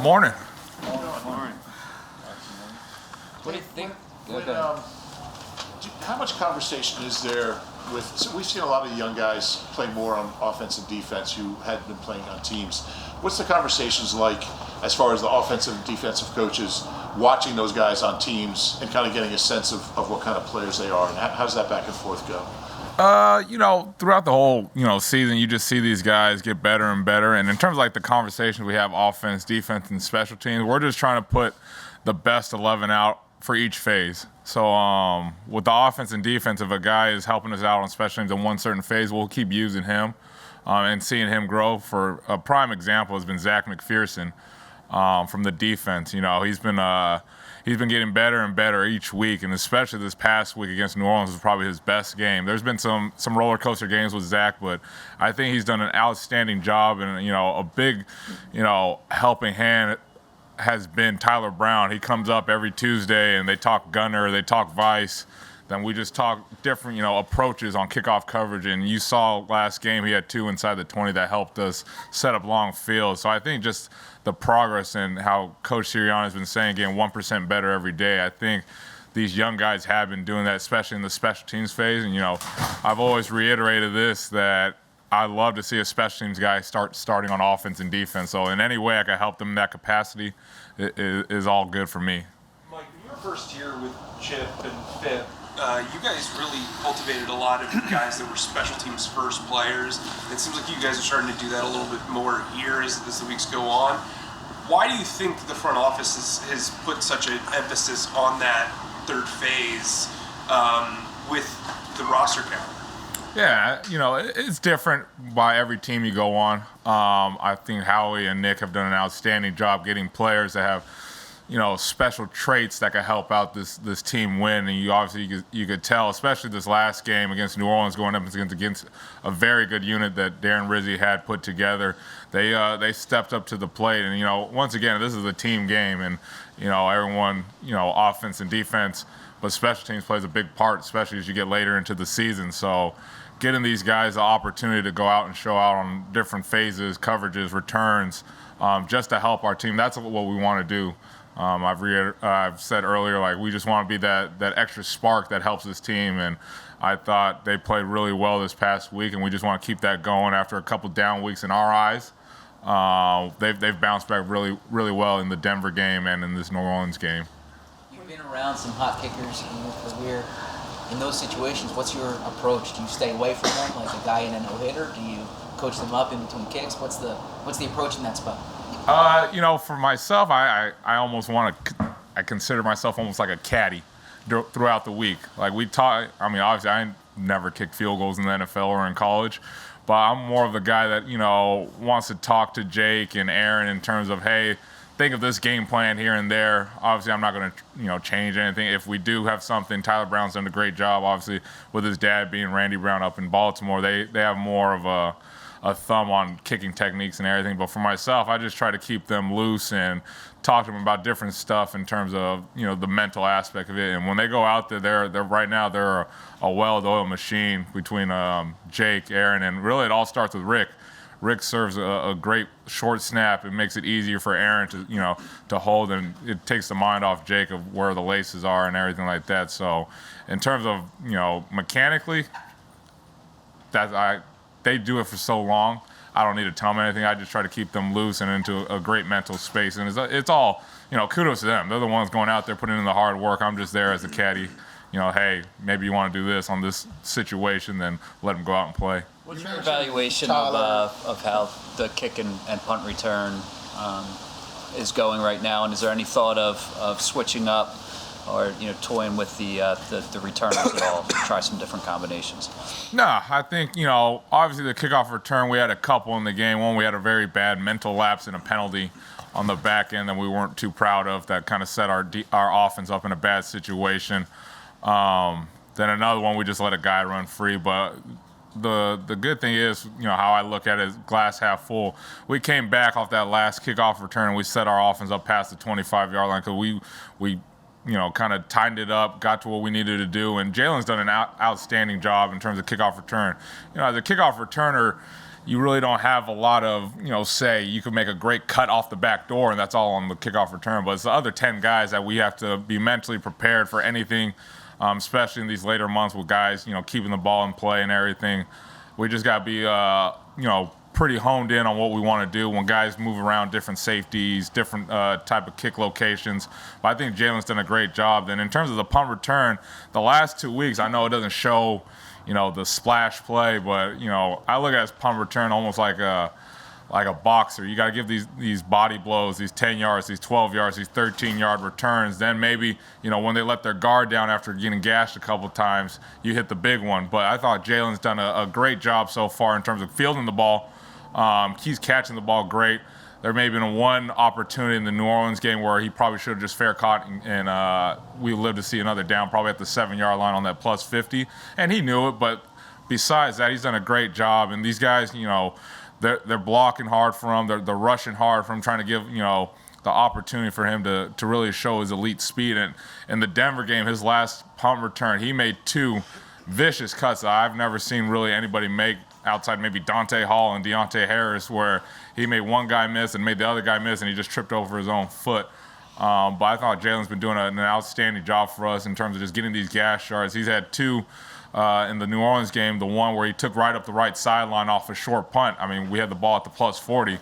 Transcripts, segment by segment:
Morning. What do you think? How much conversation is there with? So we've seen a lot of young guys play more on offense and defense who hadn't been playing on teams. What's the conversations like as far as the offensive and defensive coaches watching those guys on teams and kind of getting a sense of what kind of players they are, and how does that back and forth go? Throughout the whole, season, you just see these guys get better and better. And in terms of like the conversations we have, offense, defense, and special teams, we're just trying to put the best 11 out for each phase. So with the offense and defense, if a guy is helping us out on special teams in one certain phase, we'll keep using him and seeing him grow. For a prime example has been Zach McPherson from the defense. He's been getting better and better each week, and especially this past week against New Orleans was probably his best game. There's been some roller coaster games with Zach, but I think he's done an outstanding job. And a big, helping hand has been Tyler Brown. He comes up every Tuesday, and they talk gunner, they talk vice. Then we just talk different, approaches on kickoff coverage. And you saw last game he had 2 inside the 20 that helped us set up long field. So I think just the progress and how Coach Sirianni has been saying, getting 1% better every day. I think these young guys have been doing that, especially in the special teams phase. And I've always reiterated this, that I love to see a special teams guy starting on offense and defense. So in any way I can help them in that capacity is all good for me. Mike, in your first year with Chip and Fip, you guys really cultivated a lot of guys that were special teams first players. It seems like you guys are starting to do that a little bit more here as the weeks go on. Why do you think the front office has put such an emphasis on that third phase with the roster count? Yeah, it's different by every team you go on. I think Howie and Nick have done an outstanding job getting players that have, special traits that can help out this team win. And you could tell, especially this last game against New Orleans, going up against a very good unit that Darren Rizzi had put together. They stepped up to the plate. And, once again, this is a team game. And, everyone, offense and defense, but special teams plays a big part, especially as you get later into the season. So getting these guys the opportunity to go out and show out on different phases, coverages, returns, just to help our team, that's what we want to do. I've said earlier, we just want to be that extra spark that helps this team, and I thought they played really well this past week, and we just want to keep that going after a couple down weeks in our eyes. They've bounced back really, really well in the Denver game and in this New Orleans game. You've been around some hot kickers in your career. In those situations, what's your approach? Do you stay away from them like a guy in a no-hitter? Do you coach them up in between kicks? What's the approach in that spot? For myself, I almost I consider myself almost like a caddy throughout the week. Like we talk, obviously I never kicked field goals in the NFL or in college, but I'm more of the guy that, wants to talk to Jake and Aaron in terms of, hey, think of this game plan here and there. Obviously, I'm not going to, change anything. If we do have something, Tyler Brown's done a great job, obviously, with his dad being Randy Brown up in Baltimore. They have more of a thumb on kicking techniques and everything. But for myself, I just try to keep them loose and talk to them about different stuff in terms of, the mental aspect of it. And when they go out there, they're right now, they're a well-oiled machine between Jake, Aaron, and really it all starts with Rick. Rick serves a great short snap. It makes it easier for Aaron to hold, and it takes the mind off Jake of where the laces are and everything like that. So in terms of, mechanically, they do it for so long. I don't need to tell them anything. I just try to keep them loose and into a great mental space. And it's all, kudos to them. They're the ones going out there putting in the hard work. I'm just there as a caddy. Hey, maybe you want to do this on this situation, then let them go out and play. What's your evaluation of how the kick and punt return is going right now? And is there any thought of switching up or toying with the returners at all to try some different combinations? No, I think obviously the kickoff return, we had a couple in the game. One, we had a very bad mental lapse and a penalty on the back end that we weren't too proud of. That kind of set our offense up in a bad situation. Then another one, we just let a guy run free, but the good thing is, how I look at it is glass half full. We came back off that last kickoff return and we set our offense up past the 25-yard line because we kind of tightened it up, got to what we needed to do. And Jalen's done an outstanding job in terms of kickoff return. As a kickoff returner, you really don't have a lot of, say you could make a great cut off the back door and that's all on the kickoff return. But it's the other 10 guys that we have to be mentally prepared for anything, especially in these later months with guys, keeping the ball in play and everything. We just got to be, pretty honed in on what we want to do when guys move around different safeties, different type of kick locations. But I think Jalen's done a great job. Then in terms of the punt return, the last 2 weeks, I know it doesn't show, the splash play, but, I look at his punt return almost like a boxer. You got to give these body blows, these 10 yards, these 12 yards, these 13-yard returns. Then maybe, when they let their guard down after getting gashed a couple times, you hit the big one. But I thought Jalen's done a great job so far in terms of fielding the ball. He's catching the ball great. There may have been one opportunity in the New Orleans game where he probably should have just fair caught, and we lived to see another down, probably at the 7-yard line on that plus 50. And he knew it, but besides that, he's done a great job. And these guys, they're blocking hard for him. They're rushing hard for him, trying to give, the opportunity for him to really show his elite speed. And in the Denver game, his last punt return, he made 2 vicious cuts that I've never seen really anybody make outside maybe Dante Hall and Deontay Harris, where he made one guy miss and made the other guy miss, and he just tripped over his own foot. But I thought Jalen's been doing an outstanding job for us in terms of just getting these gash yards. He's had 2 in the New Orleans game, the one where he took right up the right sideline off a short punt. I mean, we had the ball at the plus 40.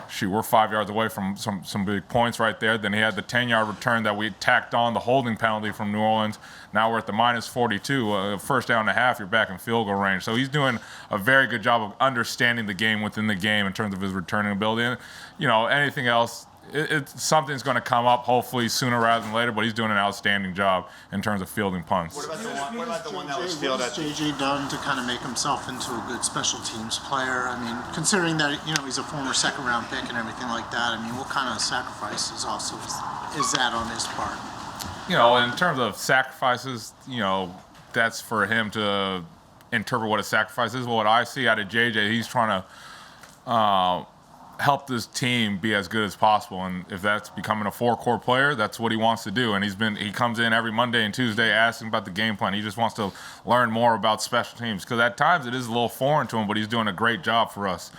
Shoot, we're 5 yards away from some big points right there. Then he had the 10-yard return that we tacked on, the holding penalty from New Orleans. Now we're at the minus 42. First down and a half, you're back in field goal range. So he's doing a very good job of understanding the game within the game in terms of his returning ability. And, anything else, something's going to come up hopefully sooner rather than later, but he's doing an outstanding job in terms of fielding punts. What about the one that was fielded? What has JJ done to kind of make himself into a good special teams player? I mean, considering that he's a former second-round pick and everything like that, I mean, what kind of sacrifices also is that on his part? In terms of sacrifices, that's for him to interpret what a sacrifice is. But what I see out of JJ, he's trying to help this team be as good as possible, and if that's becoming a 4-core player, that's what he wants to do. And he comes in every Monday and Tuesday asking about the game plan. He just wants to learn more about special teams, because at times it is a little foreign to him, but he's doing a great job for us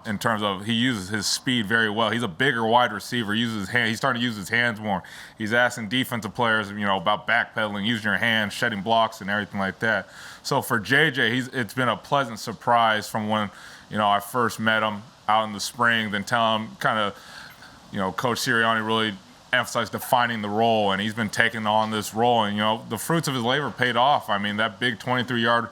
in terms of he uses his speed very well. He's a bigger wide receiver. He uses his hand. He's starting to use his hands more. He's asking defensive players, about backpedaling, using your hands, shedding blocks, and everything like that. So for JJ, it's been a pleasant surprise from when I first met him out in the spring, then tell him kind of, Coach Sirianni really emphasized defining the role, and he's been taking on this role, and, the fruits of his labor paid off. I mean, that big 23-yard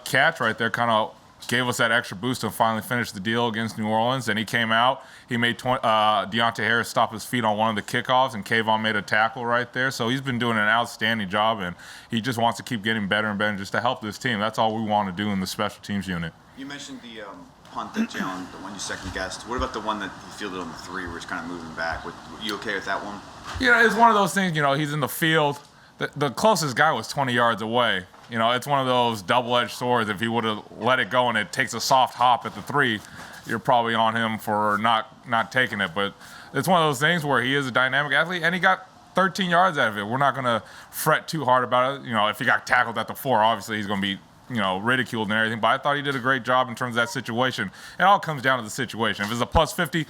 catch right there kind of gave us that extra boost to finally finish the deal against New Orleans. And he came out, he made Deontay Harris stop his feet on one of the kickoffs, and Kayvon made a tackle right there. So he's been doing an outstanding job, and he just wants to keep getting better and better just to help this team. That's all we want to do in the special teams unit. You mentioned the punt that Jalen, the one you second guessed. What about the one that he fielded on the 3 where he's kind of moving back? Were you okay with that one? It's one of those things, he's in the field. The closest guy was 20 yards away. It's one of those double-edged swords. If he would have let it go and it takes a soft hop at the 3, you're probably on him for not taking it. But it's one of those things where he is a dynamic athlete, and he got 13 yards out of it. We're not going to fret too hard about it. If he got tackled at the 4, obviously he's going to be ridiculed and everything, but I thought he did a great job in terms of that situation. It all comes down to the situation. If it's a plus 50,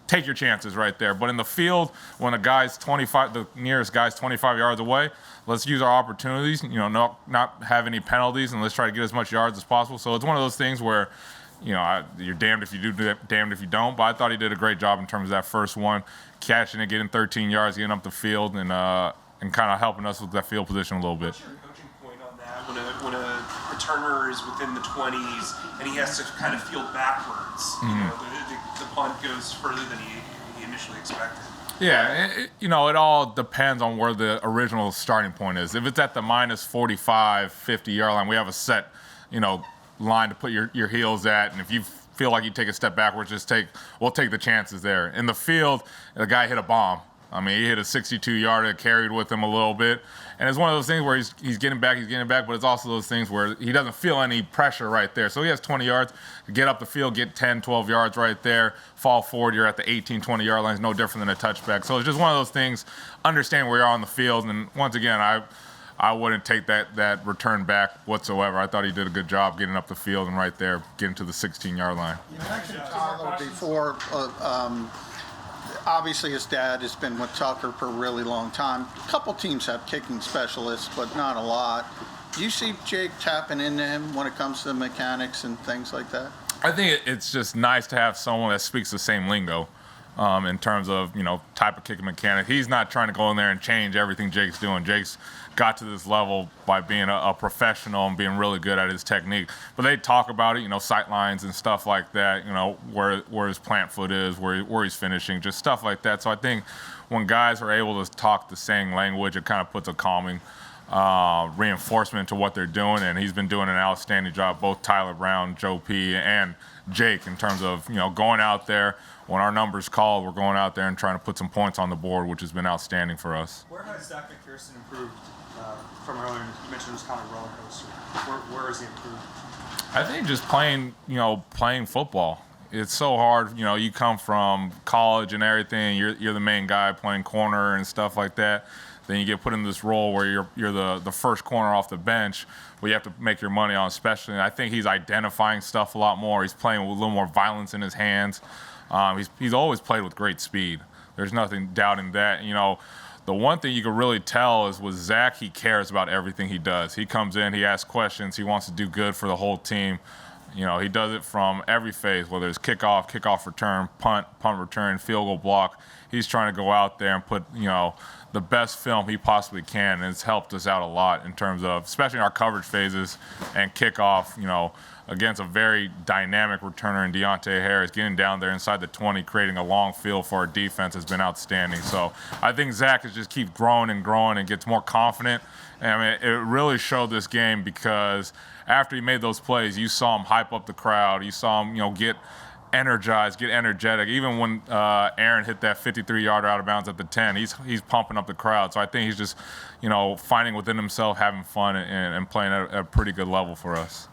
take your chances right there. But in the field, when the nearest guy's 25 yards away, let's use our opportunities, not have any penalties, and let's try to get as much yards as possible. So it's one of those things where, you're damned if you do, damned if you don't. But I thought he did a great job in terms of that first one, catching it, getting 13 yards, getting up the field, and kind of helping us with that field position a little bit. When a returner is within the 20s and he has to kind of field backwards, the punt goes further than he initially expected. Yeah, it all depends on where the original starting point is. If it's at the minus 45, 50-yard line, we have a set, line to put your heels at, and if you feel like you take a step backwards, we'll take the chances there. In the field, the guy hit a bomb. I mean, he hit a 62-yarder that carried with him a little bit. And it's one of those things where he's getting back, but it's also those things where he doesn't feel any pressure right there. So he has 20 yards, get up the field, get 10, 12 yards right there, fall forward, you're at the 18, 20-yard line. It's no different than a touchback. So it's just one of those things, understand where you are on the field. And once again, I wouldn't take that return back whatsoever. I thought he did a good job getting up the field and right there, getting to the 16-yard line. You mentioned Tyler before. Obviously, his dad has been with Tucker for a really long time. A couple teams have kicking specialists, but not a lot. Do you see Jake tapping into him when it comes to the mechanics and things like that? I think it's just nice to have someone that speaks the same lingo in terms of, type of kicking mechanic. He's not trying to go in there and change everything Jake's doing. Jake's got to this level by being a professional and being really good at his technique. But they talk about it, sight lines and stuff like that, where his plant foot is, where he's finishing, just stuff like that. So I think when guys are able to talk the same language, it kind of puts a calming reinforcement to what they're doing. And he's been doing an outstanding job, both Tyler Brown, Joe P., and Jake, in terms of, going out there. When our numbers call, we're going out there and trying to put some points on the board, which has been outstanding for us. Where has Zach McPherson improved from earlier? You mentioned it was kind of a roller coaster. Where has he improved? I think just playing football. It's so hard. You come from college and everything. You're the main guy playing corner and stuff like that. Then you get put in this role where you're the first corner off the bench, where you have to make your money on, especially. And I think he's identifying stuff a lot more. He's playing with a little more violence in his hands. He's always played with great speed. There's nothing doubting that. The one thing you can really tell is with Zach, he cares about everything he does. He comes in, he asks questions, he wants to do good for the whole team. He does it from every phase, whether it's kickoff return, punt return, field goal block. He's trying to go out there and put, the best film he possibly can, and it's helped us out a lot in terms of, especially in our coverage phases and kickoff, against a very dynamic returner in Deontay Harris, getting down there inside the 20, creating a long field for our defense has been outstanding. So I think Zach has just keep growing and gets more confident. And I mean, it really showed this game because after he made those plays, you saw him hype up the crowd. You saw him, get energized, get energetic. Even when Aaron hit that 53-yarder out of bounds at the 10, he's pumping up the crowd. So I think he's just, finding within himself, having fun, and playing at a pretty good level for us.